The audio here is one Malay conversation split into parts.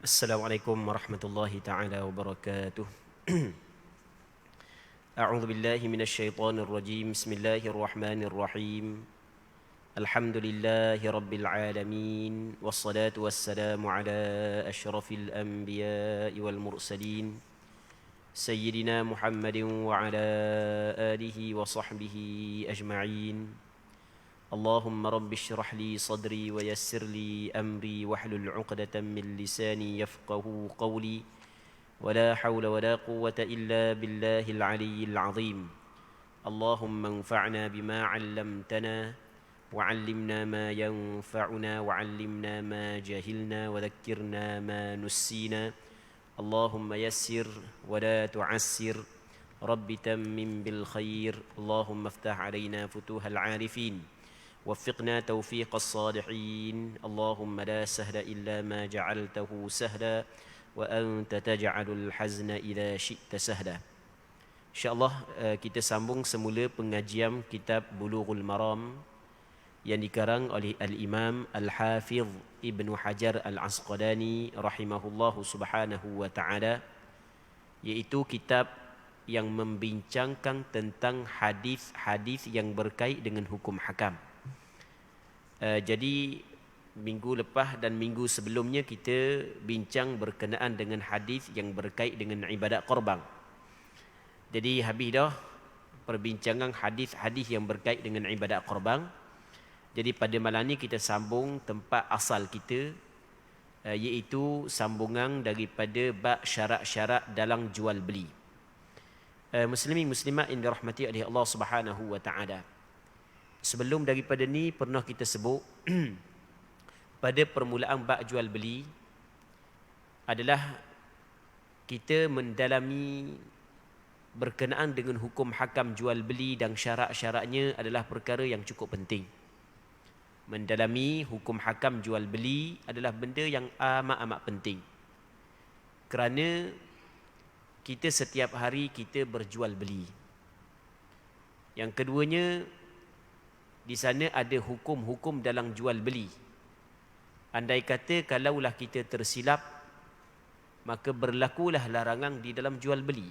Assalamualaikum warahmatullahi taala wabarakatuh. A'udzu billahi minasy syaithanir rajim. Bismillahirrahmanirrahim. Alhamdulillahi rabbil alamin wassalatu wassalamu ala asyrafil anbiya'i wal mursalin sayyidina Muhammadin wa ala alihi wa sahbihi ajma'in. اللهم رب اشرح لي صدري ويسر لي أمري واحلل عقدة من لساني يفقه قولي ولا حول ولا قوة إلا بالله العلي العظيم. اللهم انفعنا بما علمتنا وعلمنا ما ينفعنا وعلمنا ما جهلنا وذكرنا ما نسينا. اللهم يسر ولا تعسر رب تمم بالخير. اللهم افتح علينا فتوح العارفين وفقنا توفيق الصالحين. اللهم لا سهل إلا ما جعلته سهلا وأنت تجعل الحزن إذا شئت سهلا. InsyaAllah kita sambung semula pengajian kitab Bulughul Maram yang dikarang oleh Al-Imam Al-Hafidh Ibnu Hajar Al-Asqalani rahimahullahu subhanahu wa ta'ala, iaitu kitab yang membincangkan tentang hadis-hadis yang berkait dengan hukum hakam. Jadi minggu lepas dan minggu sebelumnya kita bincang berkenaan dengan hadis yang berkait dengan ibadat korban. Jadi habis dah perbincangan hadis-hadis yang berkait dengan ibadat korban. Jadi pada malam ni kita sambung tempat asal kita, iaitu sambungan daripada bab syarat-syarat dalam jual beli. Muslimin muslimat yang dirahmati oleh Allah Subhanahu wa taala. Sebelum daripada ni pernah kita sebut pada permulaan bab jual beli adalah kita mendalami berkenaan dengan hukum hakam jual beli dan syarat-syaratnya adalah perkara yang cukup penting. Mendalami hukum hakam jual beli adalah benda yang amat-amat penting. Kerana kita setiap hari kita berjual beli. Yang keduanya, di sana ada hukum-hukum dalam jual beli. Andai kata kalaulah kita tersilap, maka berlakulah larangan di dalam jual beli.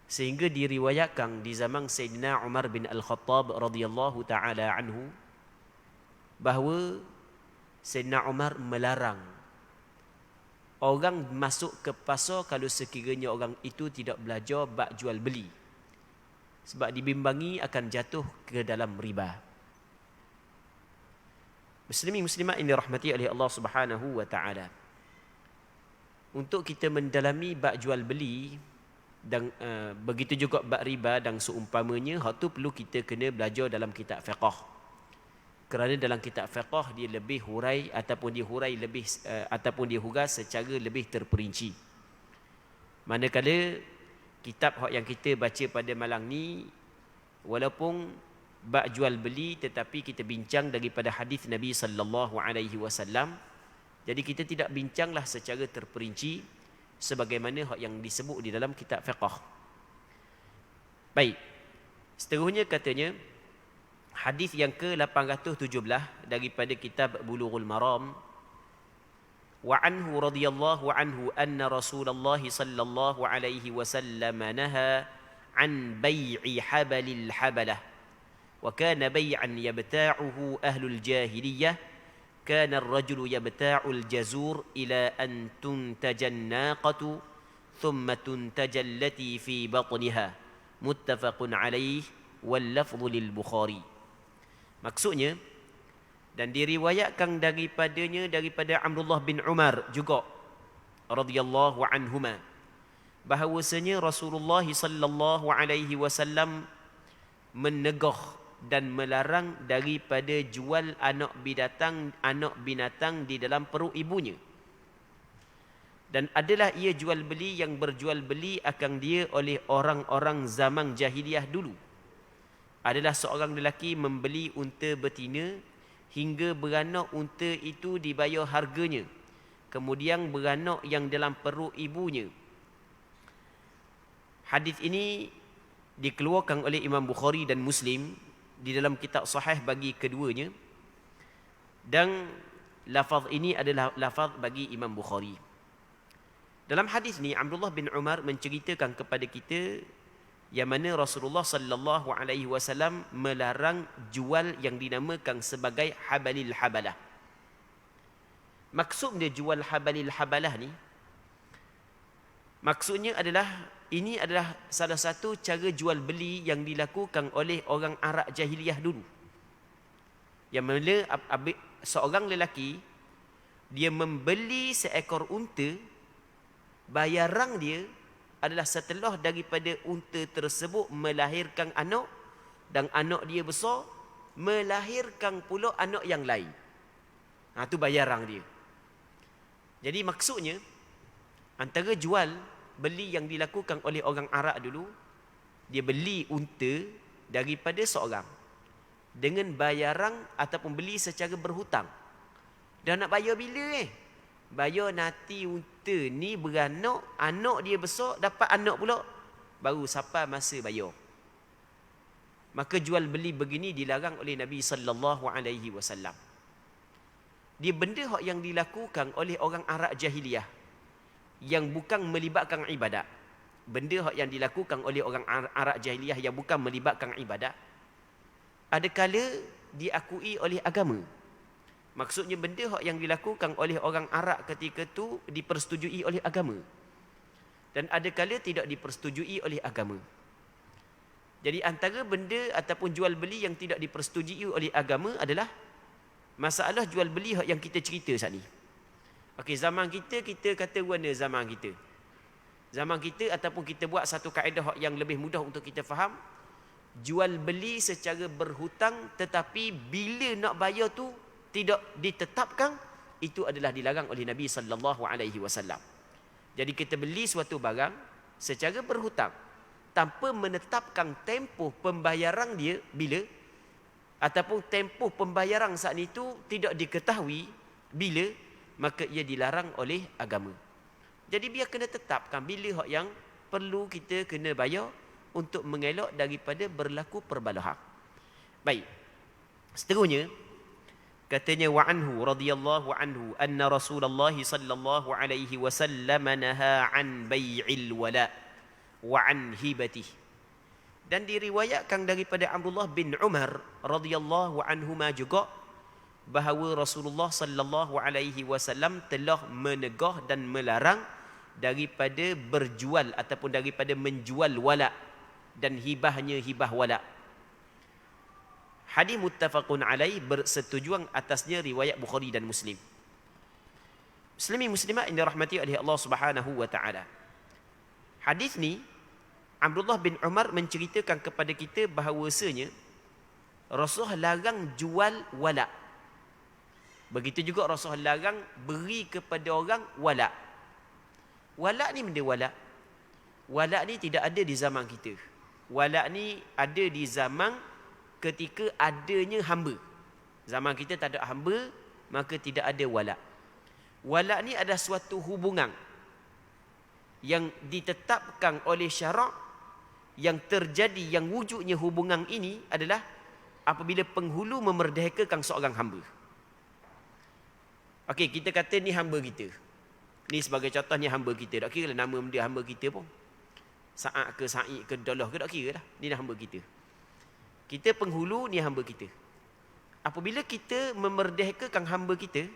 Sehingga diriwayatkan di zaman Sayyidina Umar bin Al-Khattab radhiyallahu taala anhu bahawa Sayyidina Umar melarang orang masuk ke pasar kalau sekiranya orang itu tidak belajar bab jual beli, sebab dibimbangi akan jatuh ke dalam riba. Muslimin muslimat ini rahmati oleh Allah Subhanahu wa taala. Untuk kita mendalami bab jual beli dan begitu juga bab riba dan seumpamanya, hak tu perlu kita kena belajar dalam kitab fiqh. Kerana dalam kitab fiqh dia lebih hurai ataupun dia hurai lebih ataupun dia huras secara lebih terperinci. Manakala kitab yang kita baca pada malam ni walaupun bab jual beli, tetapi kita bincang daripada hadis Nabi sallallahu alaihi wasallam. Jadi kita tidak bincanglah secara terperinci sebagaimana yang disebut di dalam kitab fiqh. Baik. Seterusnya katanya hadis yang ke-817 daripada kitab Bulughul Maram. وعنه رضي الله عنه أن رسول الله صلى الله عليه وسلم نهى عن بيع حبل الحبلة وكان بيعا يبتاعه أهل الجاهلية. كان الرجل يبتاع الجزور إلى أن تنتج الناقة ثم تنتج التي في بطنها. متفق عليه واللفظ للبخاري. Maksudnya, dan diriwayatkan daripada Abdullah bin Umar juga radhiyallahu anhuma bahawasanya Rasulullah sallallahu alaihi wasallam menegah dan melarang daripada jual anak binatang di dalam perut ibunya. Dan adalah ia jual beli yang berjual beli akan dia oleh orang-orang zaman jahiliah dulu. Adalah seorang lelaki membeli unta betina hingga beranak unta itu dibayar harganya. Kemudian beranak yang dalam perut ibunya. Hadis ini dikeluarkan oleh Imam Bukhari dan Muslim di dalam kitab sahih bagi keduanya. Dan lafaz ini adalah lafaz bagi Imam Bukhari. Dalam hadis ni Abdullah bin Umar menceritakan kepada kita yang mana Rasulullah sallallahu alaihi wasallam melarang jual yang dinamakan sebagai habalil habalah. Maksud dia jual habalil habalah ni, maksudnya adalah ini adalah salah satu cara jual beli yang dilakukan oleh orang Arab jahiliyah dulu. Yang mana seorang lelaki dia membeli seekor unta, bayaran dia adalah setelah daripada unta tersebut melahirkan anak dan anak dia besar, melahirkan pula anak yang lain. Itu bayaran dia. Jadi maksudnya antara jual beli yang dilakukan oleh orang Arab dulu, dia beli unta daripada seorang dengan bayaran ataupun beli secara berhutang. Dah nak bayar bila bayar nanti unta ni beranak, anak dia besar, dapat anak pula, baru sampai masa bayar. Maka jual beli begini dilarang oleh Nabi sallallahu alaihi wasallam. Dia benda yang dilakukan oleh orang Arab jahiliyah yang bukan melibatkan ibadat. Benda yang dilakukan oleh orang Arab jahiliyah yang bukan melibatkan ibadat, adakala diakui oleh agama. Maksudnya benda yang dilakukan oleh orang Arab ketika itu dipersetujui oleh agama. Dan adakala tidak dipersetujui oleh agama. Jadi antara benda ataupun jual beli yang tidak dipersetujui oleh agama adalah masalah jual beli yang kita cerita saat ni. Okey, zaman kita kata mana zaman kita? Zaman kita ataupun kita buat satu kaedah yang lebih mudah untuk kita faham. Jual beli secara berhutang tetapi bila nak bayar tu tidak ditetapkan, itu adalah dilarang oleh Nabi sallallahu alaihi wasallam. Jadi kita beli suatu barang secara berhutang tanpa menetapkan tempoh pembayaran dia bila, ataupun tempoh pembayaran saat itu tidak diketahui bila, maka ia dilarang oleh agama. Jadi biar kena tetapkan bila yang perlu kita kena bayar untuk mengelak daripada berlaku perbalahan. Baik. Seterusnya katanya wa anhu radhiyallahu anhu anna Rasulullah sallallahu alaihi wasallam naha an bai'il wala wa an hibatihi. Dan diriwayatkan daripada Abdullah bin Umar radhiyallahu anhuma juga bahawa Rasulullah sallallahu alaihi wasallam telah menegah dan melarang daripada berjual ataupun daripada menjual wala dan hibahnya hibah wala. Hadis muttafaqun alaih, bersetujuan atasnya riwayat Bukhari dan Muslim. Muslimin muslimat yang dirahmati oleh Allah Subhanahu wa taala. Hadis ni Abdullah bin Umar menceritakan kepada kita bahawasanya Rasulullah larang jual wala. Begitu juga Rasulullah larang beri kepada orang wala. Wala ni benda wala. Wala ni tidak ada di zaman kita. Wala ni ada di zaman ketika adanya hamba. Zaman kita tak ada hamba, maka tidak ada wala. Wala ni adalah suatu hubungan yang ditetapkan oleh syarak, yang terjadi, yang wujudnya hubungan ini adalah apabila penghulu memerdekakan seorang hamba. Okey, kita kata ni hamba kita. Ni sebagai contoh, ni hamba kita. Tak kira lah nama dia hamba kita pun. Sa'ad ke Sa'id ke Dalah ke, tak kira lah. Ni hamba kita. Kita penghulu, ni hamba kita. Apabila kita memerdekakan hamba kita,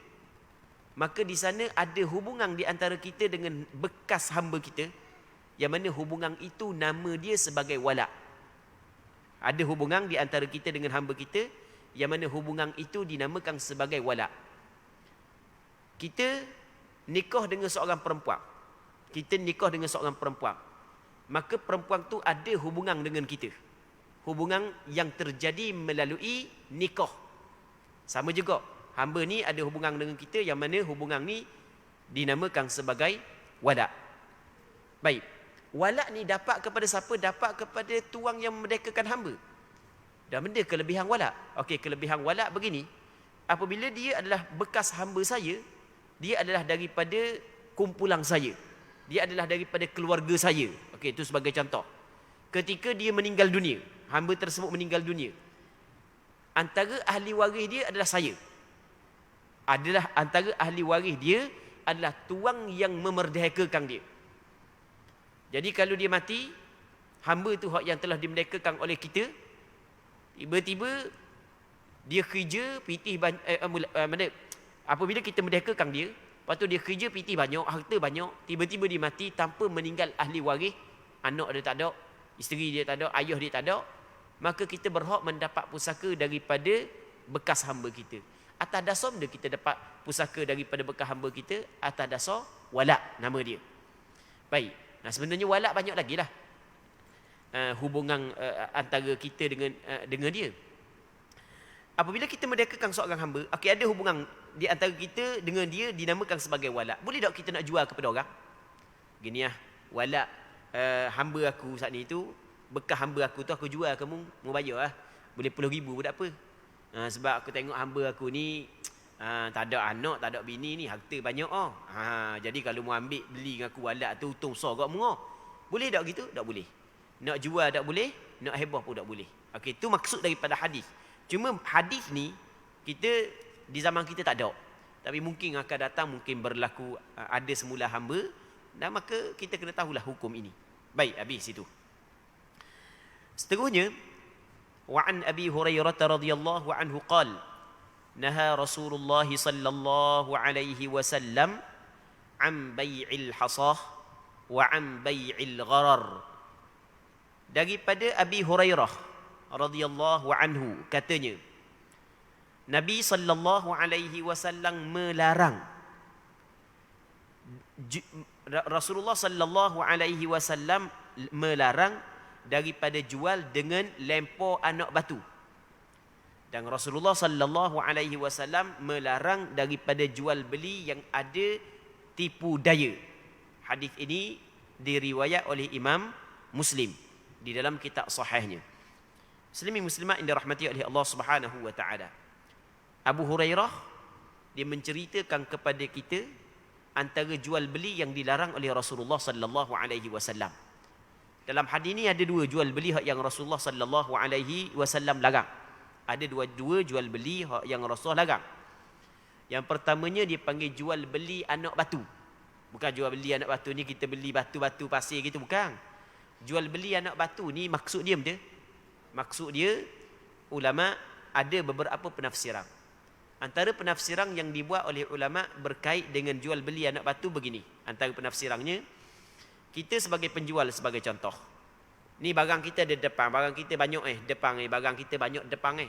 maka di sana ada hubungan di antara kita dengan bekas hamba kita, yang mana hubungan itu nama dia sebagai wala. Ada hubungan di antara kita dengan hamba kita, yang mana hubungan itu dinamakan sebagai wala. Kita nikah dengan seorang perempuan. Kita nikah dengan seorang perempuan. Maka perempuan tu ada hubungan dengan kita. Hubungan yang terjadi melalui nikah. Sama juga, hamba ni ada hubungan dengan kita, yang mana hubungan ni dinamakan sebagai wala. Baik. Wala ni dapat kepada siapa? Dapat kepada tuang yang memerdekakan hamba. Dan benda kelebihan wala. Okey, kelebihan wala begini. Apabila dia adalah bekas hamba saya, dia adalah daripada kumpulan saya. Dia adalah daripada keluarga saya. Okey, itu sebagai contoh. Ketika dia meninggal dunia, hamba tersebut meninggal dunia, antara ahli waris dia adalah saya. adalah antara ahli waris dia adalah tuang yang memerdekakan dia. Jadi kalau dia mati, hamba tu hak yang telah dimerdekakan oleh kita, tiba-tiba dia kerja pitih apabila kita merdekakan dia, lepas tu dia kerja pitih banyak, harta banyak, tiba-tiba dia mati tanpa meninggal ahli waris, anak dia tak ada, isteri dia tak ada, ayah dia tak ada, maka kita berhak mendapat pusaka daripada bekas hamba kita. Atas dasar dia kita dapat pusaka daripada bekas hamba kita, atas dasar walak nama dia. Baik. Nah, sebenarnya walak banyak lagi lah hubungan antara kita dengan dia. Apabila kita merdekakan seorang hamba, okey, ada hubungan di antara kita dengan dia dinamakan sebagai walak. Boleh tak kita nak jual kepada orang? Gini lah, walak hamba aku saat ni tu, bekas hamba aku tu aku jual kamu, mau bayar lah. Boleh 10,000 pun tak apa. Sebab aku tengok hamba aku ni tak ada anak, tak ada bini ni, harta banyak oh. Jadi kalau mau ambil beli dengan aku walak tu untung besar kat murah. Boleh tak gitu? Tak boleh. Nak jual tak boleh, nak hebah pun tak boleh. Okey, itu maksud daripada hadis. Cuma hadis ni kita di zaman kita tak ada. Tapi mungkin akan datang, mungkin berlaku ada semula hamba, dan maka kita kena tahulah hukum ini. Baik, habis itu. Seterusnya, wa an Abi Hurairah radhiyallahu anhu qala naha Rasulullah sallallahu alaihi wasallam an bai'il hasah wa an bai'il gharar. Daripada Abi Hurairah radhiyallahu anhu katanya, Nabi sallallahu alaihi wasallam melarang, Rasulullah sallallahu alaihi wasallam melarang daripada jual dengan lempar anak batu. Dan Rasulullah sallallahu alaihi wasallam melarang daripada jual beli yang ada tipu daya. Hadis ini diriwayat oleh Imam Muslim di dalam kitab sahihnya. Muslimin muslimat yang dirahmati oleh Allah Subhanahu wa taala. Abu Hurairah dia menceritakan kepada kita antara jual beli yang dilarang oleh Rasulullah sallallahu alaihi wasallam. Dalam hadis ini ada dua jual beli yang Rasulullah sallallahu alaihi wasallam larang. Ada dua jual beli yang Rasulullah larang. Yang pertamanya dia panggil jual beli anak batu. Bukan jual beli anak batu ni kita beli batu-batu pasir gitu, bukan. Jual beli anak batu ni maksud dia apa? Maksud dia, ulama ada beberapa penafsiran. Antara penafsiran yang dibuat oleh ulama berkait dengan jual beli anak batu begini. Antara penafsirannya, kita sebagai penjual sebagai contoh. Ni barang kita ada depan, barang kita banyak depan barang kita banyak depan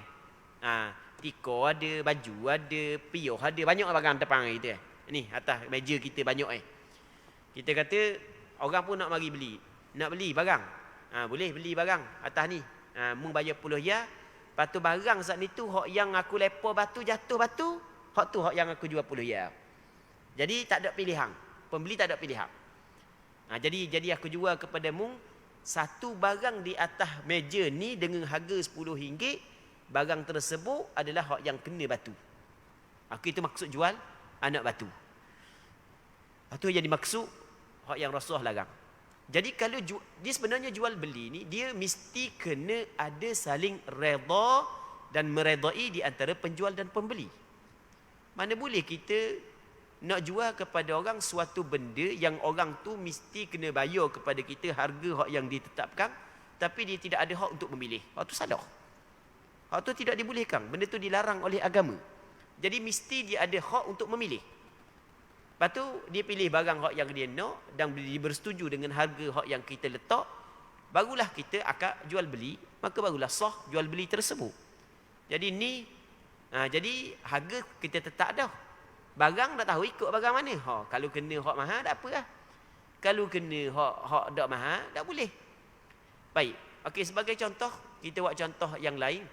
tiko ada, baju ada, piyuh ada, banyak barang depan kita Ni atas meja kita banyak Kita kata orang pun nak mari beli. Nak beli barang. Boleh beli barang atas ni. Mung bayar 10 ya. Lepas tu barang saat ni tu hak yang aku lepar batu, jatuh batu, hak tu hak yang aku jual 10 ya. Jadi tak ada pilihan. Pembeli tak ada pilihan. Jadi aku jual kepada mung satu barang di atas meja ni dengan harga RM10. Barang tersebut adalah hak yang kena batu. Itu maksud jual anak batu. Itu yang dimaksud hak yang Rasulullah larang. Jadi kalau dia sebenarnya jual beli ni, dia mesti kena ada saling redha dan meredai di antara penjual dan pembeli. Mana boleh kita nak jual kepada orang suatu benda yang orang tu mesti kena bayar kepada kita harga hak yang ditetapkan, tapi dia tidak ada hak untuk memilih. Hak tu salah. Hak tu tidak dibolehkan. Benda tu dilarang oleh agama. Jadi mesti dia ada hak untuk memilih. Lepas tu dia pilih barang hak yang dia nak dan dia bersetuju dengan harga hak yang kita letak, barulah kita akan jual beli, maka barulah sah jual beli tersebut. Jadi ni jadi harga kita tetap dah. Barang tak tahu ikut barang mana. Kalau kena hak mahal tak apa lah. Kalau kena hak tak mahal tak boleh. Baik. Okey, sebagai contoh, kita buat contoh yang lain.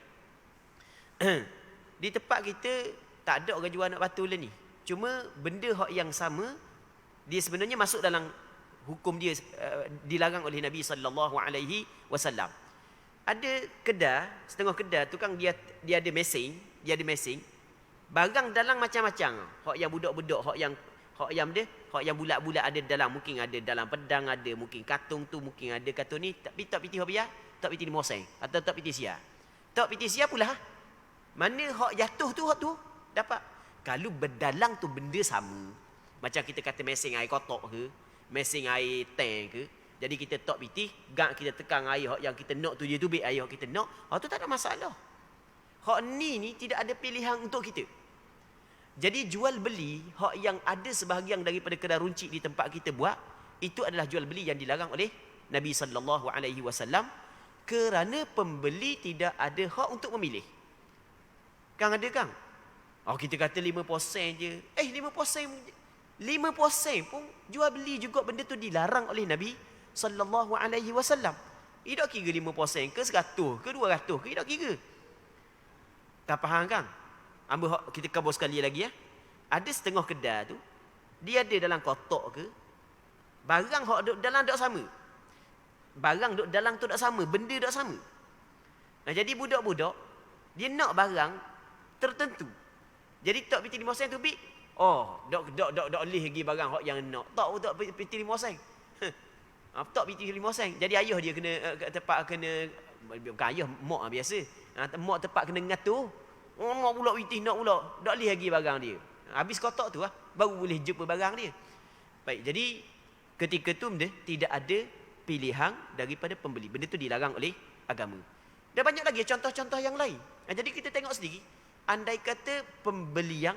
Di tempat kita tak ada orang jual anak batu lah ni. Cuma benda hak yang sama, dia sebenarnya masuk dalam hukum dia dilarang oleh Nabi sallallahu alaihi wasallam. Ada kedai, setengah kedai tu kan dia ada mesin, barang dalam macam-macam. Hak yang budak-budak, hak yang bulat-bulat ada dalam, mungkin ada dalam pedang, ada mungkin katung tu, mungkin ada katung ni, tapi tak piti hobiah, tak piti dimoseng atau tak piti sia. Tak piti sia pula. Mana hak jatuh tu hak tu dapat. Kalau berdalang tu benda sama, macam kita kata mesin air kotak ke, mesin air tank ke, jadi kita tok pitih, gak kita tekan air hak yang kita nak tu dia tubik air hak kita nak, hak tu tak ada masalah. Hak ni tidak ada pilihan untuk kita. Jadi jual beli hak yang ada sebahagian daripada kedai runcit di tempat kita buat, itu adalah jual beli yang dilarang oleh Nabi sallallahu alaihi wasallam kerana pembeli tidak ada hak untuk memilih. Kang ada kang? Oh kita kata 5% je. 5% pun jual beli juga benda tu dilarang oleh Nabi sallallahu alaihi wasallam. Tidak kira 5% ke 100 ke 200 ke, tidak kira. Tak faham kang? Ambil kita kabur sekali lagi ya. Ada setengah kedai tu dia ada dalam kotak ke, barang hak duk dalam tak sama. Barang duk dalam tu tak sama, benda tak sama. Nah, jadi budak-budak dia nak barang tertentu. Jadi tak piti 5 sen tu bik. Oh, dok leh lagi barang hak yang nak. Tak piti 5 sen. Tak piti 5 sen. Jadi ayah dia kena tempat kena, bukan ayah, mak biasa. Mak tempat kena ngatur. Oh, nak pula piti nak pula. Tak leh lagi barang dia. Habis kotak tu baru boleh jumpa barang dia. Baik, jadi ketika tu benda tidak ada pilihan daripada pembeli. Benda tu dilarang oleh agama. Dan banyak lagi contoh-contoh yang lain. Jadi kita tengok sendiri, andai kata pembelian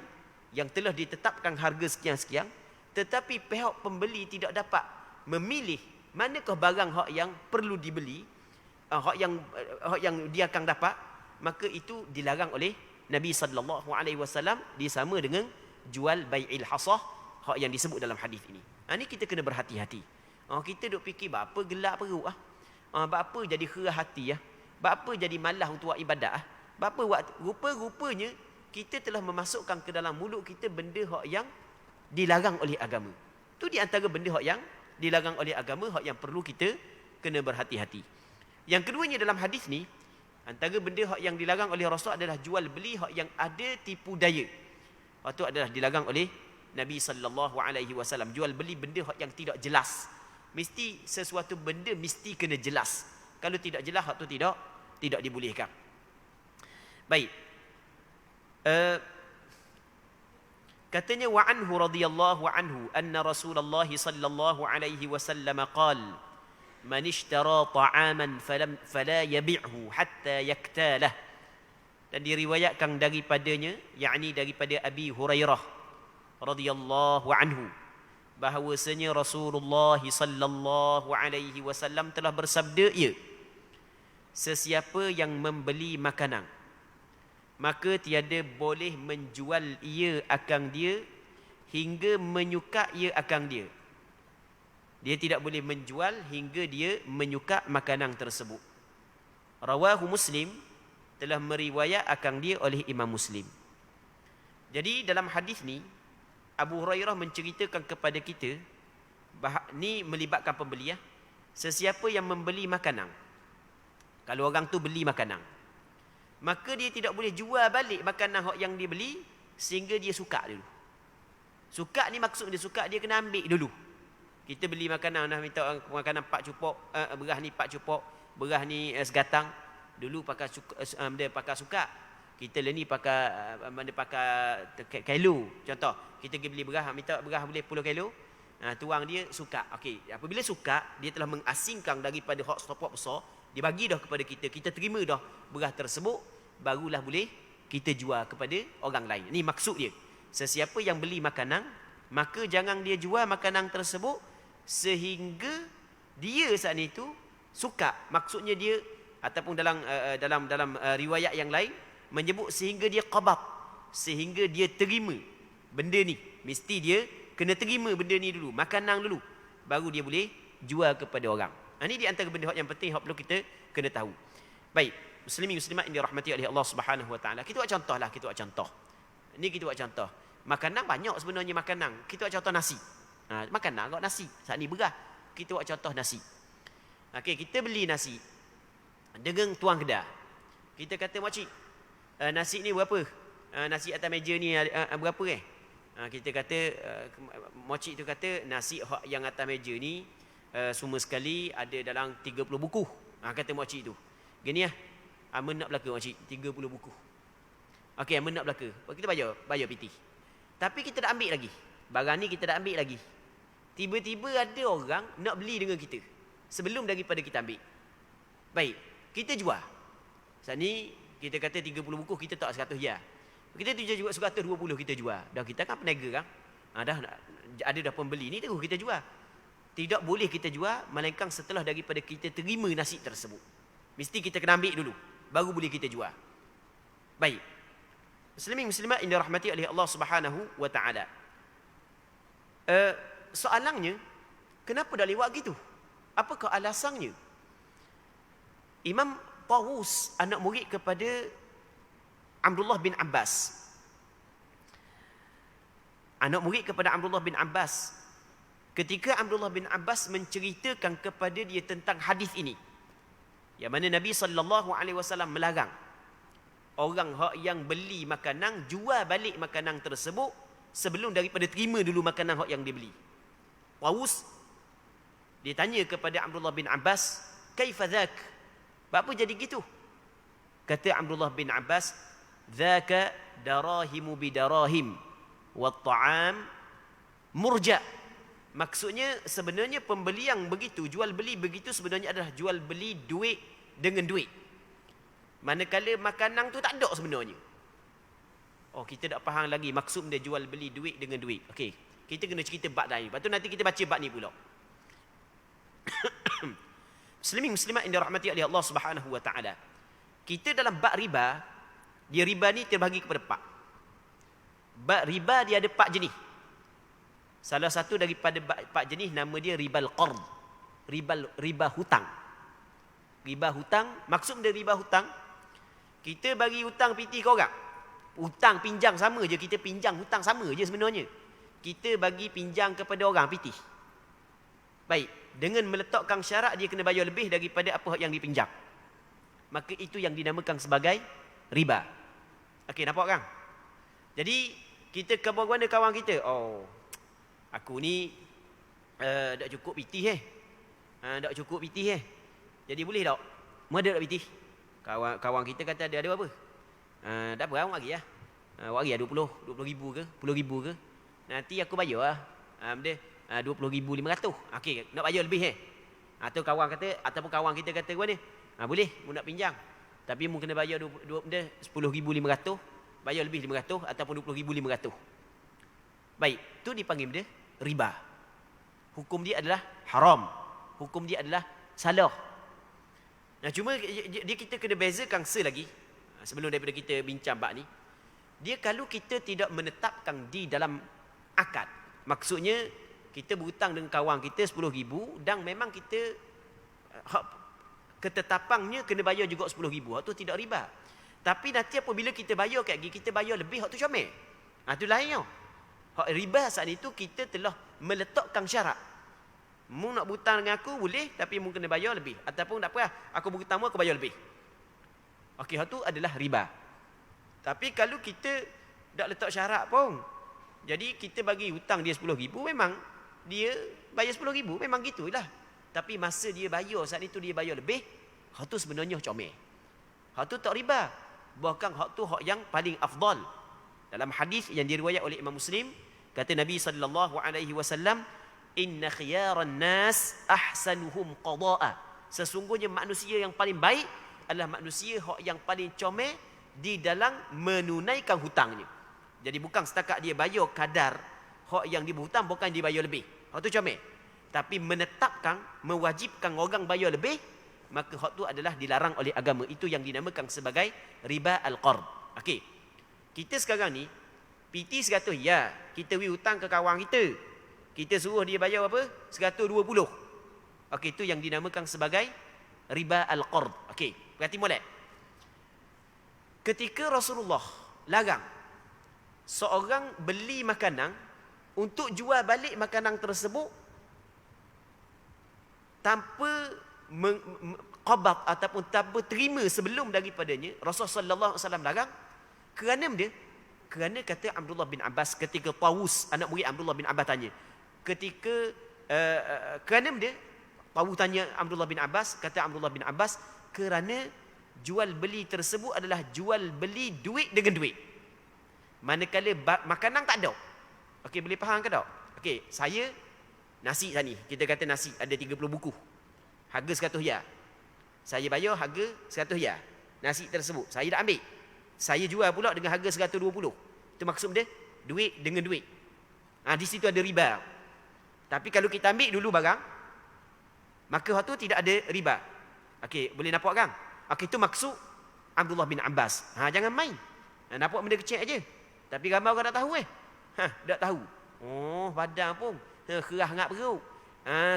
yang telah ditetapkan harga sekian-sekian, tetapi pihak pembeli tidak dapat memilih manakah barang hak yang perlu dibeli, hak yang dia akan dapat, maka itu dilarang oleh Nabi sallallahu alaihi wasallam, disama dengan jual bai'il hasah, hak yang disebut dalam hadis ini. Ini kita kena berhati-hati. Kita duk fikir berapa gelap perut berapa jadi kerah hati berapa jadi malas untuk buat ibadat berapa rupa-rupanya kita telah memasukkan ke dalam mulut kita benda hak yang dilarang oleh agama. Tu di antara benda hak yang dilarang oleh agama, hak yang perlu kita kena berhati-hati. Yang keduanya dalam hadis ni, antara benda hak yang dilarang oleh Rasul adalah jual beli hak yang ada tipu daya. Itu adalah dilarang oleh Nabi sallallahu alaihi wasallam. Jual beli benda hak yang tidak jelas. Mesti sesuatu benda mesti kena jelas. Kalau tidak jelas, hak tu tidak dibolehkan. Baik. Katanya wa anhu radhiyallahu anhu anna Rasulullah sallallahu alaihi wasallam qala man ishtara ta'aman fala yabi'hu hatta yaktalah. Dan diriwayatkan daripadanya, yakni daripada Abi Hurairah radhiyallahu anhu, bahawasanya Rasulullah sallallahu alaihi wasallam telah bersabda, sesiapa yang membeli makanan, maka tiada boleh menjual ia akan dia hingga menyuka ia akan dia. Dia tidak boleh menjual hingga dia menyuka makanan tersebut. Rawahu Muslim, telah meriwayat akan dia oleh Imam Muslim. Jadi dalam hadis ni Abu Hurairah menceritakan kepada kita, ni melibatkan pembeli sesiapa yang membeli makanan, kalau orang tu beli makanan, maka dia tidak boleh jual balik makanan yang dia beli sehingga dia suka dulu. Suka ni maksud dia suka, dia kena ambil dulu. Kita beli makanan, dah minta makanan 4 cupok, beras ni 4 cupok, beras ni segatang. Dulu pakai dia pakai suka. Kita ni pakai kilo. Contoh, kita pergi beli beras, minta beras boleh 10 kilo. Tuang dia suka. Okey, apabila suka, dia telah mengasingkan daripada hak stopwatch besar, dia bagi dah kepada kita, kita terima dah beras tersebut, barulah boleh kita jual kepada orang lain. Ini maksud dia. Sesiapa yang beli makanan, maka jangan dia jual makanan tersebut sehingga dia saat itu suka. Maksudnya dia, ataupun dalam riwayat yang lain menyebut sehingga dia qabab, sehingga dia terima benda ni. Mesti dia kena terima benda ni dulu, makanan dulu, baru dia boleh jual kepada orang. Ini di antara benda yang penting yang perlu kita kena tahu. Baik, muslimin muslimat yang dirahmati oleh Allah Subhanahu wa taala. Kita buat contoh lah, kita buat contoh. Ini kita buat contoh. Makanan banyak sebenarnya makanan. Kita buat contoh nasi. Makanan kau nasi. Saat ni beras. Kita buat contoh nasi. Okey, kita beli nasi dengan tuang kedai. Kita kata, "Makcik, nasi ni berapa? Nasi atas meja ni berapa Kita kata, makcik tu kata nasi yang atas meja ni semua sekali ada dalam 30 buku. Kata makcik tu. Gini amun nak belaka makcik 30 buku. Okey, amun nak belaka. Kita bayar piti. Tapi kita dah ambil lagi. Barang ni kita dah ambil lagi. Tiba-tiba ada orang nak beli dengan kita sebelum daripada kita ambil. Baik, kita jual. Saat ni kita kata 30 buku, kita tak 100 ya. Kita tu jual 120 kita jual. Dah kita kan peniaga kan. Dah ada dah pembeli ni terus kita jual. Tidak boleh kita jual melainkan setelah daripada kita terima nasi tersebut. Mesti kita kena ambil dulu, baru boleh kita jual. Baik. Muslimin muslimat yang dirahmati oleh Allah Subhanahu wa taala. Soalannya, kenapa dah lewat gitu? Apakah alasannya? Imam Tawus, anak murid kepada Abdullah bin Abbas. Anak murid kepada Abdullah bin Abbas. Ketika Abdullah bin Abbas menceritakan kepada dia tentang hadis ini, yang mana Nabi SAW melarang orang yang beli makanan jual balik makanan tersebut sebelum daripada terima dulu makanan yang dibeli. Tawus dia tanya kepada Abdullah bin Abbas, "Kaifa dzak?" Apa jadi gitu? Kata Abdullah bin Abbas, "Dzaka darahimu bidarahim wa ta'am murja." Maksudnya sebenarnya pembeli yang begitu, jual beli begitu sebenarnya adalah jual beli duit dengan duit. Manakala makanan tu tak ada sebenarnya. Oh, kita tak faham lagi maksud dia jual beli duit dengan duit. Okey, kita kena cerita bab lain. Lepas tu nanti kita baca bab ni pula. Muslimin muslimat yang dirahmati oleh Allah Subhanahu wa taala. Kita dalam bab riba, dia riba ni terbahagi kepada 4. Bab riba dia ada 4 jenis. Salah satu daripada 4 jenis nama dia ribal qard. Riba hutang. Riba hutang, maksud dia riba hutang, kita bagi hutang piti ke orang. Hutang pinjam sama je, kita pinjam hutang sama je sebenarnya. Kita bagi pinjam kepada orang piti. Baik, dengan meletakkan syarat dia kena bayar lebih daripada apa yang dipinjam. Maka itu yang dinamakan sebagai riba. Okey, nampak kan? Jadi kita kepada kawan kita, oh, aku ni tak cukup pitih tak cukup pitih jadi boleh tak? Mana tak pitih? Kawan kita kata ada apa? Tak apa, awak bagi lah. Awak bagi lah 20 ribu ke, 10 ribu ke. Nanti aku bayar lah. Dia 20,500. Okey, nak bayar lebih Atau kawan kata, ataupun kawan kita kata gua ni, boleh, mu nak pinjam. Tapi mu kena bayar 10,500, bayar lebih 500 ataupun 20,500. Baik, tu dipanggil dia riba. Hukum dia adalah haram. Hukum dia adalah salah. Nah, cuma dia kita kena bezakan selagi sebelum daripada kita bincang bab ni. Dia kalau kita tidak menetapkan di dalam akad. Maksudnya kita berhutang dengan kawan kita 10,000 dan memang kita ketetapannya kena bayar juga 10,000. Hak tu tidak riba. Tapi nanti apabila kita bayar kat kita bayar lebih, hak tu comel. Tu lainnya. Hak riba saat itu kita telah meletakkan syarat. Mu nak berhutang dengan aku boleh, tapi mu kena bayar lebih. Ataupun tak apa, aku berhutang mu, aku bayar lebih. Okey, hak tu adalah riba. Tapi kalau kita tak letak syarat pun, jadi kita bagi hutang dia 10,000, memang dia bayar 10,000, memang gitulah. Tapi masa dia bayar, saat itu dia bayar lebih, hak tu sebenarnya comel. Hak tu tak riba. Bahkan hak tu hak yang paling afdal. Dalam hadis yang diriwayat oleh Imam Muslim, kata Nabi SAW, "Inna khiyaran nas ahsanuhum qada'a." Sesungguhnya manusia yang paling baik adalah manusia yang paling comel di dalam menunaikan hutangnya. Jadi bukan setakat dia bayar kadar hak yang dia berhutang, bukan dia bayar lebih. Hak tu comel. Tapi menetapkan, mewajibkan orang bayar lebih, maka hak tu adalah dilarang oleh agama. Itu yang dinamakan sebagai riba al-qard. Okey. Kita sekarang ni PT 100, ya, kita beri hutang ke kawan kita. Kita suruh dia bayar apa? 120. Okey, itu yang dinamakan sebagai riba al-qard. Okey, berarti molek. Ketika Rasulullah larang seorang beli makanan untuk jual balik makanan tersebut tanpa qabad ataupun tanpa terima sebelum daripadanya, Rasulullah sallallahu alaihi wasallam larang kerana dia, kerana kata Abdullah bin Abbas ketika Tawus, anak murid Abdullah bin Abbas tanya, ketika kerana dia, Tawus tanya Abdullah bin Abbas, kata Abdullah bin Abbas, kerana jual beli tersebut adalah jual beli duit dengan duit. Manakala makanan tak ada. Okey, boleh faham ke tak? Okey, saya nasi tadi, kita kata nasi ada 30 buku. Harga 100 riyal. Saya bayar harga 100 riyal. Nasi tersebut saya dah ambil. Saya jual pula dengan harga 120. Itu maksud dia duit dengan duit. Di situ ada riba. Tapi kalau kita ambil dulu barang, maka hal tu tidak ada riba. Okey, boleh nampak kan? Okey, itu maksud Abdullah bin Abbas. Jangan main. Nampak benda kecil aja. Tapi ramai orang tak tahu tak tahu. Oh, badan pun kerah ngap perut.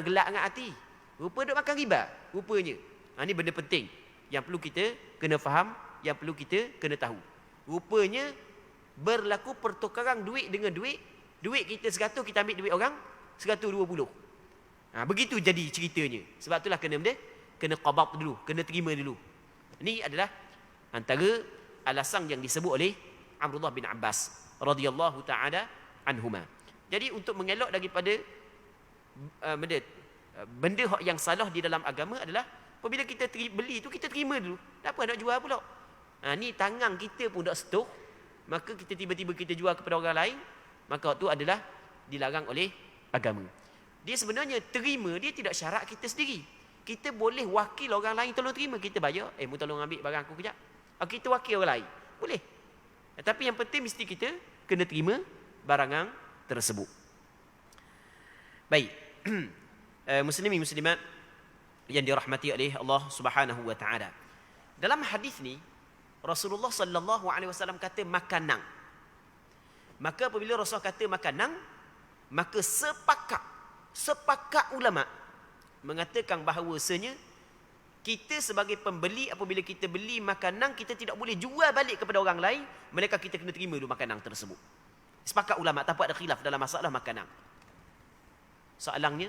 Gelak ngap hati. Rupa duk makan riba, rupanya. Ini benda penting yang perlu kita kena faham, yang perlu kita kena tahu. Rupanya berlaku pertukaran duit dengan duit. Duit kita 100, kita ambil duit orang 120. Begitu jadi ceritanya. Sebab itulah kena qabab dulu, kena terima dulu. Ini adalah antara alasan yang disebut oleh Abdullah bin Abbas radhiyallahu taala anhuma. Jadi untuk mengelak daripada benda yang salah di dalam agama adalah apabila kita beli itu kita terima dulu. Tak apa nak jual pula. Ni tangan kita pun dah stok, maka kita tiba-tiba kita jual kepada orang lain, maka itu adalah dilarang oleh agama. Dia sebenarnya terima, dia tidak syarat kita sendiri. Kita boleh wakil orang lain tolong terima, kita bayar, mu tolong ambil barang aku kejap. Kita wakil orang lain, boleh. Tapi yang penting mesti kita kena terima barangan tersebut. Baik. Muslimin muslimat yang dirahmati oleh Allah Subhanahu wa taala. Dalam hadis ni Rasulullah sallallahu alaihi wasallam kata makanan. Maka apabila Rasul kata makanan, maka sepakat ulama mengatakan bahawasanya kita sebagai pembeli apabila kita beli makanan, kita tidak boleh jual balik kepada orang lain, melainkan kita kena terima dulu makanan tersebut. Sepakat ulama, tak ada khilaf dalam masalah makanan. Soalannya,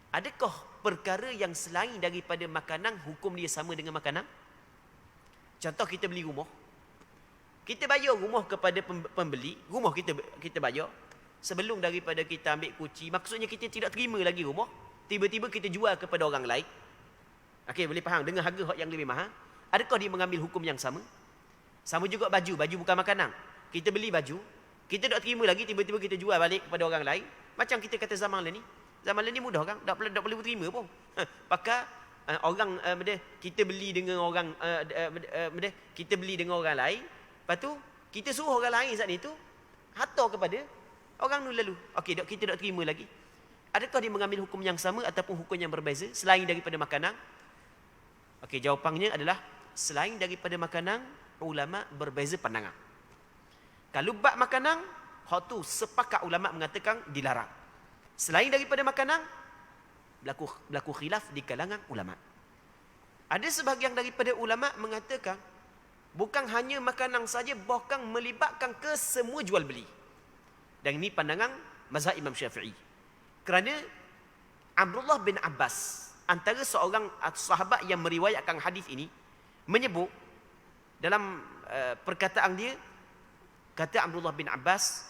adakah perkara yang selain daripada makanan hukum dia sama dengan makanan? Contoh kita beli rumah. Kita bayar rumah kepada pembeli, rumah kita bayar. Sebelum daripada kita ambil kunci, maksudnya kita tidak terima lagi rumah, tiba-tiba kita jual kepada orang lain. Okey, boleh faham dengan harga yang lebih mahal. Adakah dia mengambil hukum yang sama? Sama juga baju bukan makanan. Kita beli baju, kita tak terima lagi, tiba-tiba kita jual balik kepada orang lain. Macam kita kata zaman lain ni. Zaman lain ni mudah kan? Tak perlu terima pun. Pakai orang kita beli dengan orang kita beli dengan orang lain, lepas tu kita suruh orang lain saat itu hantar kepada orang tu lalu. Okey, kita tak terima lagi. Adakah dia mengambil hukum yang sama ataupun hukum yang berbeza selain daripada makanan? Okey, jawapannya adalah selain daripada makanan, ulama berbeza pandangan. Kalau bab makanan, hak tu sepakat ulama mengatakan dilarang. Selain daripada makanan, berlaku khilaf di kalangan ulama. Ada sebahagian daripada ulama mengatakan bukan hanya makanan saja, bahkan melibatkan ke semua jual beli. Dan ini pandangan mazhab Imam Syafi'i. Kerana Abdullah bin Abbas, antara seorang sahabat yang meriwayatkan hadis ini, menyebut dalam perkataan dia, kata Abdullah bin Abbas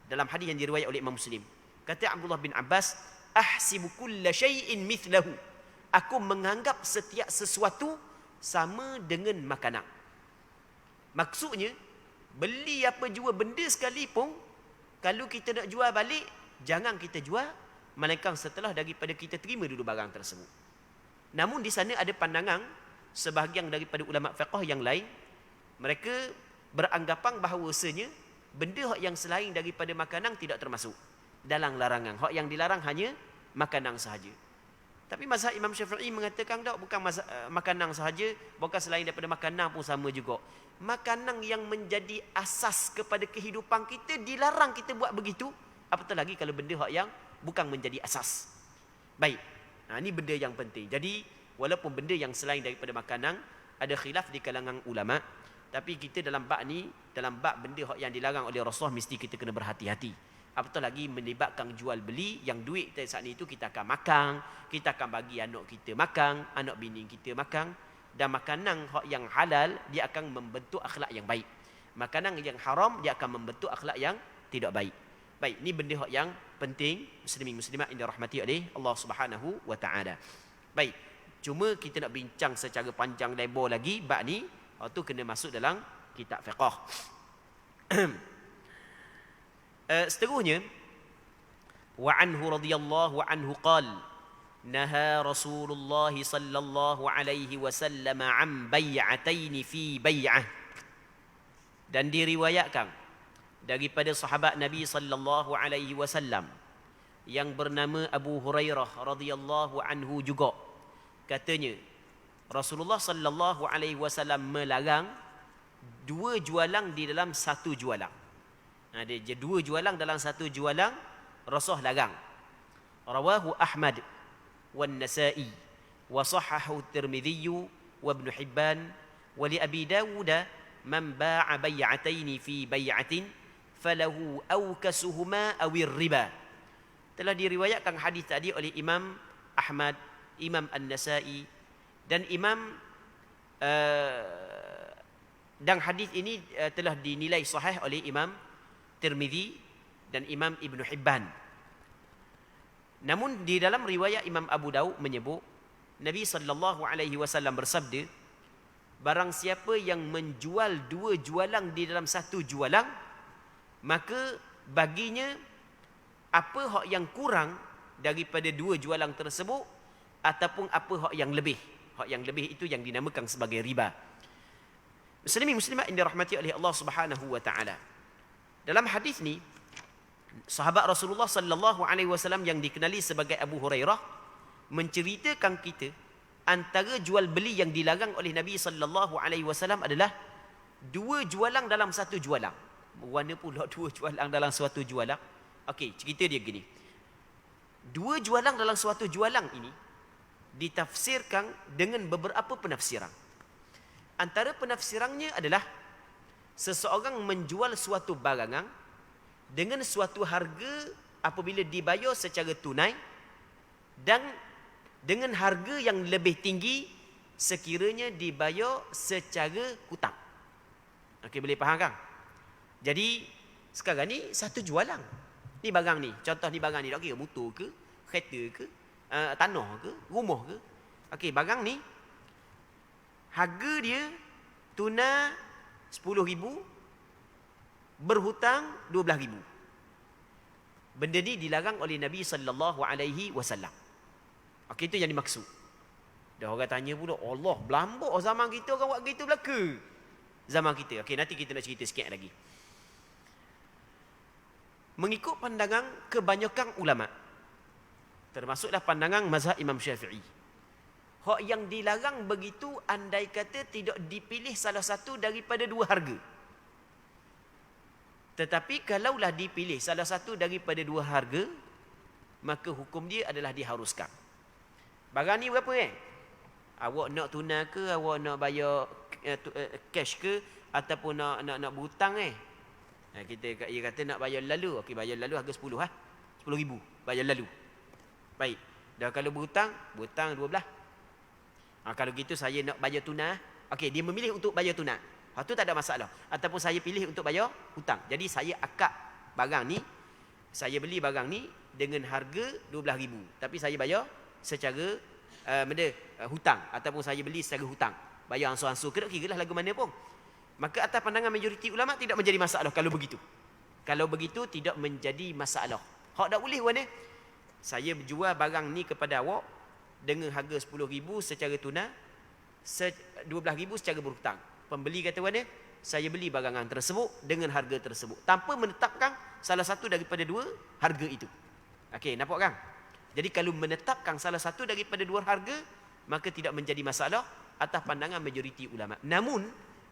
dalam hadis yang diriwayat oleh Imam Muslim, kata Abdullah bin Abbas, ahsibu kulla syai'in mithlahu. Aku menganggap setiap sesuatu sama dengan makanan. Maksudnya, beli apa jual benda sekalipun, kalau kita nak jual balik, jangan kita jual, melainkan setelah daripada kita terima dulu barang tersebut. Namun di sana ada pandangan sebahagian daripada ulama fiqh yang lain, mereka beranggapan bahawasanya benda yang selain daripada makanan tidak termasuk dalam larangan. Hak yang dilarang hanya makanan sahaja. Tapi mazhab Imam Syafi'i mengatakan tak, bukan makanan sahaja, bukan selain daripada makanan pun sama juga. Makanan yang menjadi asas kepada kehidupan kita dilarang kita buat begitu, apatah lagi kalau benda hak yang bukan menjadi asas. Baik. Ini benda yang penting. Jadi walaupun benda yang selain daripada makanan ada khilaf di kalangan ulama, tapi kita dalam bab ni, dalam bab benda hak yang dilarang oleh Rasulullah, mesti kita kena berhati-hati. Apatah lagi melibatkan jual beli, yang duit saat itu kita akan makan, kita akan bagi anak kita makan, anak bini kita makan. Dan makanan yang halal, dia akan membentuk akhlak yang baik. Makanan yang haram, dia akan membentuk akhlak yang tidak baik. Baik, ini benda yang penting, muslimin muslimat yang dirahmati oleh Allah Subhanahu wa taala. Baik, cuma kita nak bincang secara panjang lebar lagi bab ni, itu kena masuk dalam kitab fiqh. Seterusnya, wa anhu radhiyallahu anhu qala naha Rasulullah sallallahu alaihi wasallam an bai'ataini fi bai'ah. Dan diriwayatkan daripada sahabat Nabi sallallahu alaihi wasallam yang bernama Abu Hurairah radhiyallahu anhu juga, katanya Rasulullah sallallahu alaihi wasallam melarang dua jualang di dalam satu jualang. Dia dua jualang dalam satu jualang, Rasul larang. Rawahu Ahmad wan Nasa'i wa sahhahu Tirmidzi wa Ibn Hibban wa li Abi Dawud man ba'a bai'ataini fi bai'atin falahu awkasuhuma awir riba. Telah diriwayatkan hadis tadi oleh Imam Ahmad, Imam An-Nasa'i dan dan hadis ini telah dinilai sahih oleh Imam Tirmidzi dan Imam Ibn Hibban. Namun di dalam riwayat Imam Abu Daud menyebut Nabi sallallahu alaihi wasallam bersabda, barang siapa yang menjual dua jualang di dalam satu jualang, maka baginya apa hak yang kurang daripada dua jualang tersebut ataupun apa hak yang lebih. Hak yang lebih itu yang dinamakan sebagai riba. Muslimin muslimat yang dirahmati oleh Allah Subhanahu wa taala. Dalam hadis ni, sahabat Rasulullah sallallahu alaihi wasallam yang dikenali sebagai Abu Hurairah menceritakan kita antara jual beli yang dilarang oleh Nabi sallallahu alaihi wasallam adalah dua jualang dalam satu jualang. Mana pula dua jualang dalam suatu jualang? Okey, cerita dia gini. Dua jualang dalam suatu jualang ini ditafsirkan dengan beberapa penafsiran. Antara penafsirannya adalah seseorang menjual suatu barangan dengan suatu harga apabila dibayar secara tunai dan dengan harga yang lebih tinggi sekiranya dibayar secara hutang. Okey, boleh faham kan? Jadi sekarang ni satu jualang. Ni barang ni, contoh ni barang ni, okey, motor ke, kereta ke, tanah ke, rumah ke. Okey, barang ni harga dia tunai 10,000, berhutang 12,000. Benda ni dilarang oleh Nabi sallallahu alaihi wasallam. Okey, itu yang dimaksud. Dah orang tanya pula, Allah, berlambak zaman kita orang buat gitu belaka. Zaman kita. Okey, nanti kita nak cerita sikit lagi. Mengikut pandangan kebanyakan ulama, termasuklah pandangan mazhab Imam Syafi'i, hak yang dilarang begitu andai kata tidak dipilih salah satu daripada dua harga. Tetapi kalaulah dipilih salah satu daripada dua harga, maka hukum dia adalah diharuskan. Barang ni berapa Awak nak tunai ke, awak nak bayar cash ke, ataupun nak berhutang Dia kata nak bayar lalu. Okey, bayar lalu harga 10 10,000 bayar lalu. Baik. Dah kalau berhutang 12. Kalau gitu saya nak bayar tunai. Okey, dia memilih untuk bayar tunai. Hak tu tak ada masalah. Ataupun saya pilih untuk bayar hutang. Jadi saya akad barang ni, saya beli barang ni dengan harga 12,000. Tapi saya bayar secara hutang, ataupun saya beli secara hutang. Bayar ansur-ansur, kira-kira lah lagu mana pun. Maka atas pandangan majoriti ulama tidak menjadi masalah kalau begitu. Kalau begitu tidak menjadi masalah. Hak tak boleh mana? Saya jual barang ni kepada awak dengan harga 10,000 secara tunai, 12,000 secara berhutang. Pembeli kata mana? Saya beli barangan tersebut dengan harga tersebut tanpa menetapkan salah satu daripada dua harga itu. Okey, nampak kan? Jadi kalau menetapkan salah satu daripada dua harga, maka tidak menjadi masalah atas pandangan majoriti ulama. Namun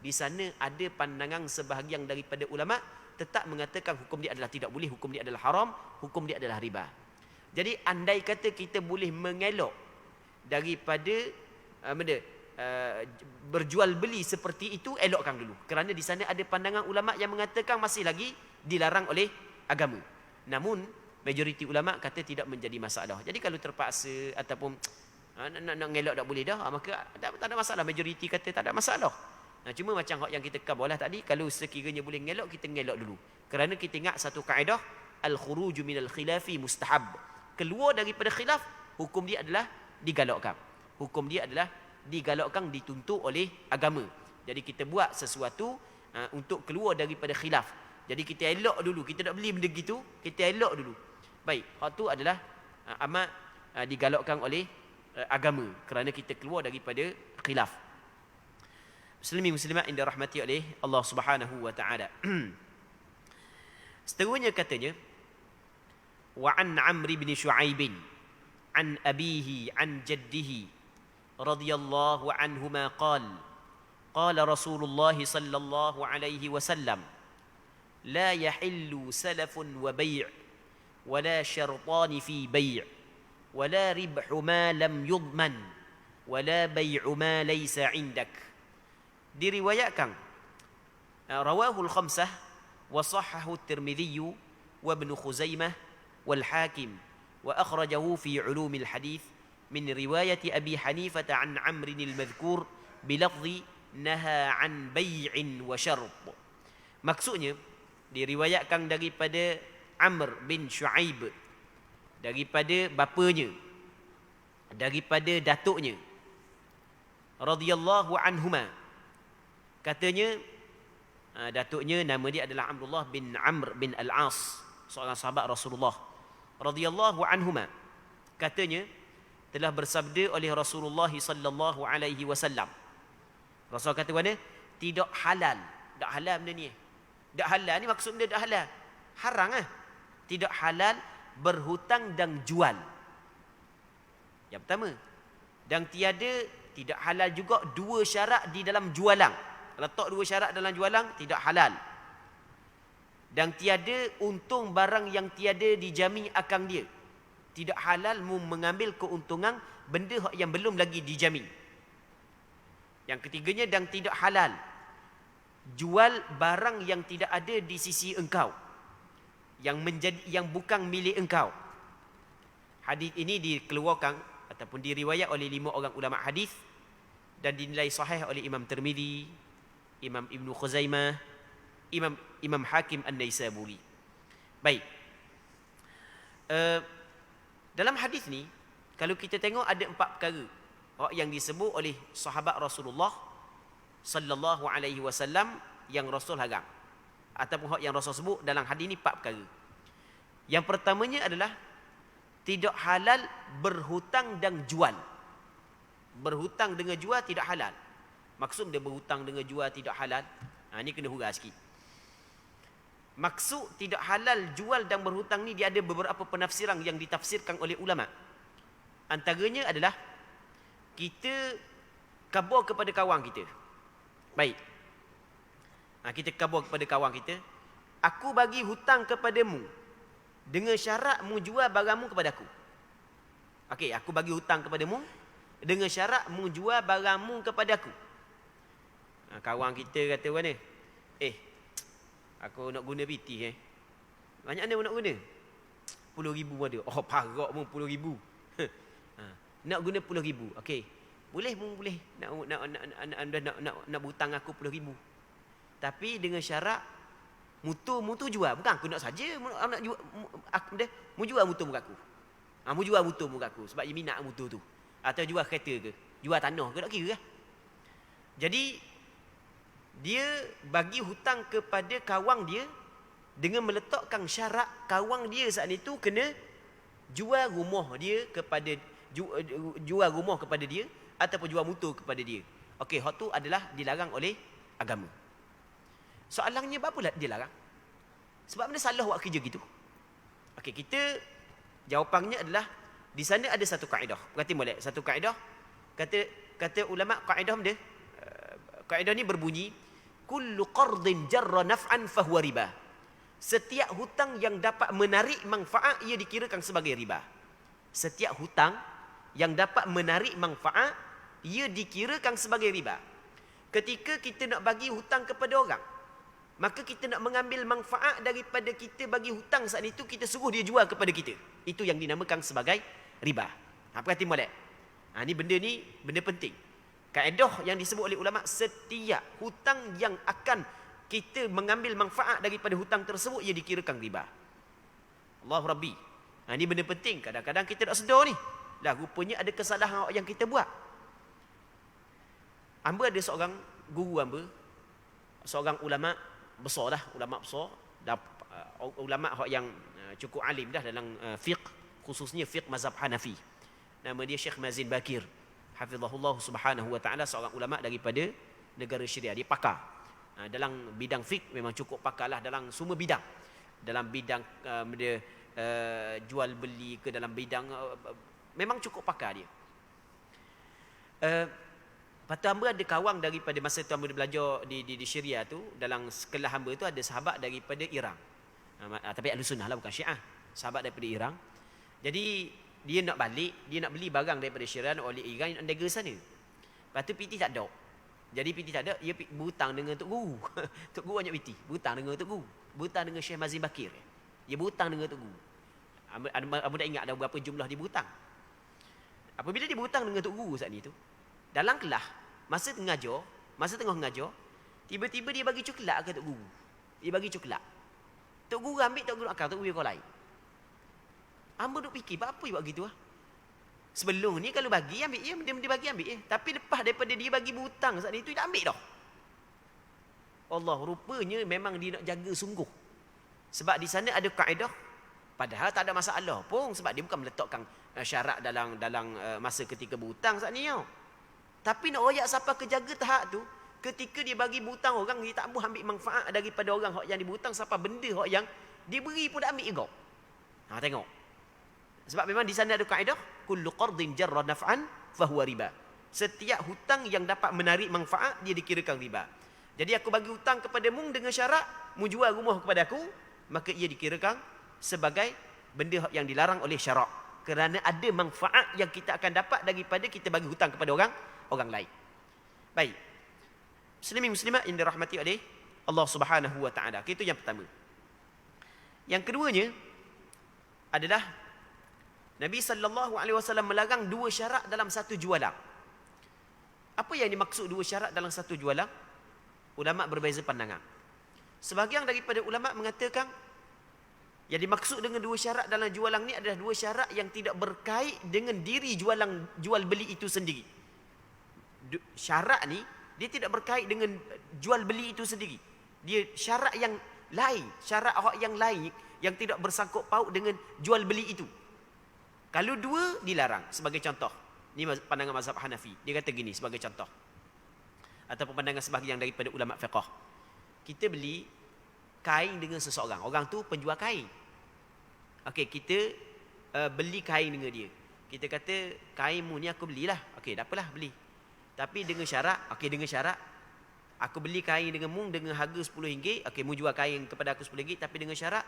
di sana ada pandangan sebahagian daripada ulama tetap mengatakan hukum dia adalah tidak boleh, hukum dia adalah haram, hukum dia adalah riba. Jadi andai kata kita boleh mengelak daripada berjual beli seperti itu, elokkan dulu. Kerana di sana ada pandangan ulama yang mengatakan masih lagi dilarang oleh agama. Namun majoriti ulama kata tidak menjadi masalah. Jadi kalau terpaksa ataupun nak ngelak tak boleh dah, maka tak ada masalah. Majoriti kata tak ada masalah. Cuma macam yang kita kabalah tadi, kalau sekiranya boleh ngelak, kita ngelak dulu. Kerana kita ingat satu kaedah, al-khuruju minal khilafi mustahab. Keluar daripada khilaf, hukum dia adalah digalakkan. Hukum dia adalah digalakkan, dituntut oleh agama. Jadi kita buat sesuatu untuk keluar daripada khilaf. Jadi kita elok dulu. Kita nak beli benda gitu, kita elok dulu. Baik, hak tu adalah amat digalakkan oleh agama kerana kita keluar daripada khilaf. Muslimin muslimat yang dirahmati oleh Allah Subhanahu wa taala. Seterusnya katanya, wa an Amr bin Shu'aib an abihi an jaddihi radhiyallahu anhuma qala qala Rasulullah sallallahu alaihi wasallam la yahillu salafun wa bay' ولا شرطان في بيع ولا ربح ما لم يضمن ولا بيع ما ليس عندك. Diriwayatkan rawahul khamsah wa sahahu at-Tirmidzi wa Ibn Khuzaimah wal Hakim wa akhrajahu fi ulum al-hadith min riwayat Abi Hanifah an Amr al-madhkur bilafzi naha an bay'in wa syart. Maksudnya diriwayatkan daripada Amr bin Shu'aib, daripada bapanya, daripada datuknya, radhiyallahu anhuma. Katanya, datuknya nama dia adalah Abdullah bin Amr bin Al-As, seorang sahabat Rasulullah, radhiyallahu anhuma. Katanya, telah bersabda oleh Rasulullah sallallahu alaihi wasallam. Rasul kata mana? Tidak halal. Tak halal benda ni. Tak halal ni maksud dia tak halal. Haram ah. Tidak halal berhutang dan jual. Yang pertama. Dan tidak halal juga dua syarat di dalam jualan. Letak dua syarat dalam jualan, tidak halal. Dan tiada untung barang yang tiada dijamin akan dia. Tidak halal mengambil keuntungan benda yang belum lagi dijamin. Yang ketiganya, dan tidak halal jual barang yang tidak ada di sisi engkau, yang bukan milik engkau. Hadis ini dikeluarkan ataupun diriwayat oleh 5 orang ulama hadis dan dinilai sahih oleh Imam Tirmidzi, Imam Ibn Khuzaimah, Imam Hakim An-Naisaburi. Baik. Dalam hadis ni, kalau kita tengok ada 4 perkara yang disebut oleh sahabat Rasulullah sallallahu alaihi wasallam yang Rasul haram, ataupun yang Rasul sebut dalam hadis ni 4 perkara. Yang pertamanya adalah tidak halal berhutang dan jual. Berhutang dengan jual tidak halal. Maksud dia berhutang dengan jual tidak halal. Ini kena hurah sikit. Maksud tidak halal jual dan berhutang ni dia ada beberapa penafsiran yang ditafsirkan oleh ulama. Antaranya adalah kita khabar kepada kawan kita. Baik. Kita khabar kepada kawan kita, aku bagi hutang kepadamu dengan syarat mu jual barangmu kepada aku. Okey, aku bagi hutang kepadamu dengan syarat mu jual barangmu kepada aku. Kawan kita kata mana? Aku nak guna PT Banyak mana nak guna? 10,000 ada. Oh, parak pun 10,000. Nak guna 10,000. Okey. Boleh nak berhutang aku 10,000. Tapi dengan syarat mutu jual. Bukan aku nak saja nak jual mu jual mutu muka aku. Mu jual mutu muka aku sebab dia minat mutu tu. Atau jual kereta ke, jual tanah ke, tak kira. Jadi dia bagi hutang kepada kawan dia dengan meletakkan syarat kawan dia saat itu kena jual rumah dia kepada jual rumah kepada dia ataupun jual motor kepada dia. Okey, hak tu adalah dilarang oleh agama. Soalannya apa dia larang? Sebab mana salah buat kerja gitu? Okey, kita jawapannya adalah di sana ada satu kaedah. Berarti molek satu kaedah. Kata ulama kaedah dia, kaedah ni berbunyi kullu qardin jarra naf'an fahuwa riba. Setiap hutang yang dapat menarik manfaat ia dikirakan sebagai riba. Setiap hutang yang dapat menarik manfaat ia dikirakan sebagai riba. Ketika kita nak bagi hutang kepada orang, maka kita nak mengambil manfaat daripada kita bagi hutang saat itu, kita suruh dia jual kepada kita. Itu yang dinamakan sebagai riba. Perhati molek. Ni benda penting. Kaedah yang disebut oleh ulama, setiap hutang yang akan kita mengambil manfaat daripada hutang tersebut ia dikirakan riba. Allahu Rabbi. Ini benda penting. Kadang-kadang kita tak sedar ni. Lah rupanya ada kesalahan yang kita buat. Hamba ada seorang guru hamba, seorang ulama besar lah, ulama besar ulama hak yang cukup alim dah dalam fiqh, khususnya fiqh mazhab Hanafi. Nama dia Syekh Mazin Bakir, hafizahullah subhanahu wa taala, seorang ulama daripada negara Syria. Dia pakar dalam bidang fiqh, memang cukup pakarlah dalam semua bidang. Dalam bidang dia jual beli ke, dalam bidang memang cukup pakar dia. Patut hamba ada kawan daripada masa tu hamba belajar di Syria tu, dalam sekelas hamba tu ada sahabat daripada Irang. Tapi ahli sunnah lah, bukan Syiah. Sahabat daripada Irang. Jadi dia nak balik, dia nak beli barang daripada Syria oleh Irang yang negara sana. Lepas tu piti tak ada. Jadi piti tak ada, dia berhutang dengan Tok Guru. Tok Guru banyak piti, berhutang dengan Tok Guru. Berhutang dengan Syekh Mazin Bakir. Dia berhutang dengan Tok Guru. Hamba tak ingat ada berapa jumlah dia berhutang. Apabila dia berhutang dengan Tok Guru saat ni tu, dalam kelas, masa tengah mengajar, tiba-tiba dia bagi coklat ke Tok Guru. Dia bagi coklat. Tok Guru ambil, Tok Guru akal, Tok Guru kau lain. Hamba duk fikir, apa dia buat gitu ah? Sebelum ni kalau bagi, ambil je, dia bagi ambil je. Tapi lepas daripada dia bagi berhutang saat ni tu, dia tak ambil dah. Allah, rupanya memang dia nak jaga sungguh. Sebab di sana ada kaedah, padahal tak ada masalah pun, sebab dia bukan meletakkan syarat dalam masa ketika berhutang saat ni tau. Tapi nak royak siapa kejaga tahap tu, ketika dia bagi berhutang orang, dia tak mahu ambil manfaat daripada orang yang dibutang, siapa benda yang diberi pun tak ambil juga. Tengok. Sebab memang di sana ada kaedah, kullu qardin jarra naf'an fahuwa riba. Setiap hutang yang dapat menarik manfaat, dia dikirakan riba. Jadi aku bagi hutang kepada mung dengan syarat mu jual rumah kepada aku, maka ia dikirakan sebagai benda yang dilarang oleh syarak. Kerana ada manfaat yang kita akan dapat daripada kita bagi hutang kepada orang lain. Baik. Muslimin muslimat yang dirahmati oleh Allah Subhanahu wa taala. Itu yang pertama. Yang keduanya adalah Nabi sallallahu alaihi wasallam melarang dua syarat dalam satu jualan. Apa yang dimaksud dua syarat dalam satu jualan? Ulama berbeza pandangan. Sebahagian daripada ulama mengatakan yang dimaksud dengan dua syarat dalam jualan ni adalah dua syarat yang tidak berkait dengan diri jual beli itu sendiri. Syarat ni dia tidak berkait dengan jual beli itu sendiri. Dia syarat yang lain, syarat yang lain yang tidak bersangkut paut dengan jual beli itu. Kalau dua dilarang, sebagai contoh. Ini pandangan mazhab Hanafi. Dia kata gini sebagai contoh. Ataupun pandangan sebahagian daripada ulama fiqh. Kita beli kain dengan seseorang. Orang tu penjual kain. Okey, kita beli kain dengan dia. Kita kata kainmu ni aku belilah. Okey, tak apalah beli. Tapi dengan syarat, dengan syarat aku beli kain dengan mung dengan harga RM10. Okey, mu jual kain kepada aku RM10, tapi dengan syarat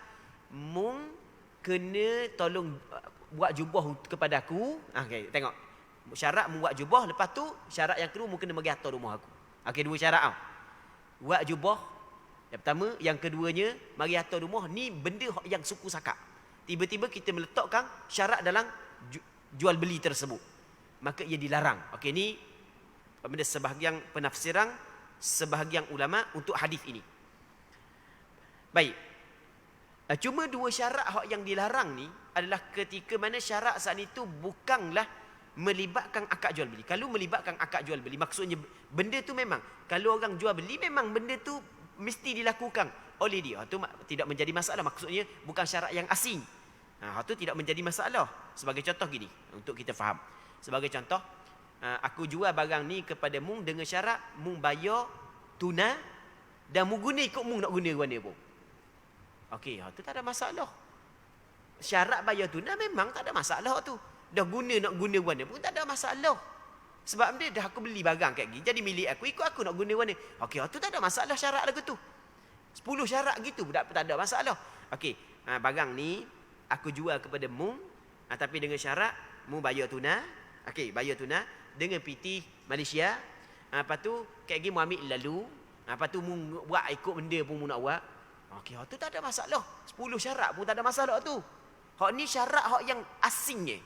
mung kena tolong buat jubah kepada aku. Okey, tengok. Syarat mu buat jubah, lepas tu syarat yang kedua mu kena bagi atur rumah aku. Okey, dua syarat tau. Buat jubah yang pertama, yang keduanya mari atur rumah. Ni benda yang suku sakak. Tiba-tiba kita meletakkan syarat dalam jual beli tersebut, maka ia dilarang. Okey, ni benda sebahagian penafsiran sebahagian ulama untuk hadis ini. Baik. Cuma dua syarat yang dilarang ni adalah ketika mana syarat saat itu bukanlah melibatkan akad jual beli. Kalau melibatkan akad jual beli, maksudnya benda tu memang kalau orang jual beli memang benda tu mesti dilakukan oleh dia. Itu tidak menjadi masalah. Maksudnya bukan syarat yang asing. Itu tidak menjadi masalah. Sebagai contoh gini untuk kita faham. Sebagai contoh, aku jual barang ni kepada mung dengan syarat mung bayar tunai dan mung guna ikut mung nak guna mana pun. Okey, itu tak ada masalah. Syarat bayar tunai memang tak ada masalah tu. Dah nak guna mana pun tak ada masalah. Sebab dia dah aku beli barang kat gini, jadi milik aku, ikut aku nak guna mana. Okey, tu tak ada masalah syarat lagu tu. 10 syarat gitu tak ada masalah. Okey, barang ni aku jual kepada mung, tapi dengan syarat mung bayar tunai. Okey, bayar tunai dengan PT Malaysia. Lepas tu kat gini mu ambil lalu. Lepas tu mu buat ikut benda pun mu nak buat. Okey, tu tak ada masalah. 10 syarat pun tak ada masalah tu. Hak ni syarat yang asingnya.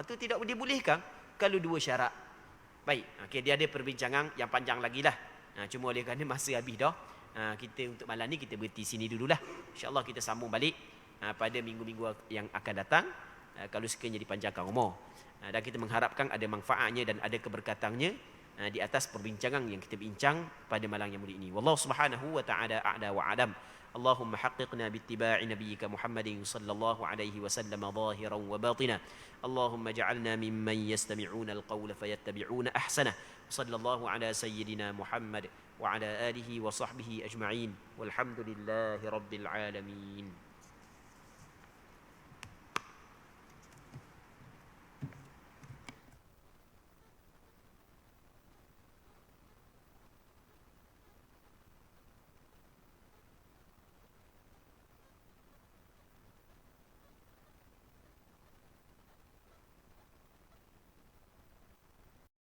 Tu tidak dibolehkan kalau dua syarat. Baik, okey, dia ada perbincangan yang panjang lagi lah. Cuma oleh kerana masa habis dah, kita untuk malam ni kita berhenti sini dululah. InsyaAllah kita sambung balik pada minggu-minggu yang akan datang, kalau sekiranya dipanjangkan umur. Dan kita mengharapkan ada manfaatnya dan ada keberkatannya di atas perbincangan yang kita bincang pada malam yang mulia ini. Wallahu subhanahu wa ta'ala a'la wa a'lam. اللهم حققنا باتباع نبيك محمد صلى الله عليه وسلم ظاهرا وباطنا اللهم اجعلنا ممن يستمعون القول فيتبعون أحسنه صلى الله على سيدنا محمد وعلى آله وصحبه أجمعين والحمد لله رب العالمين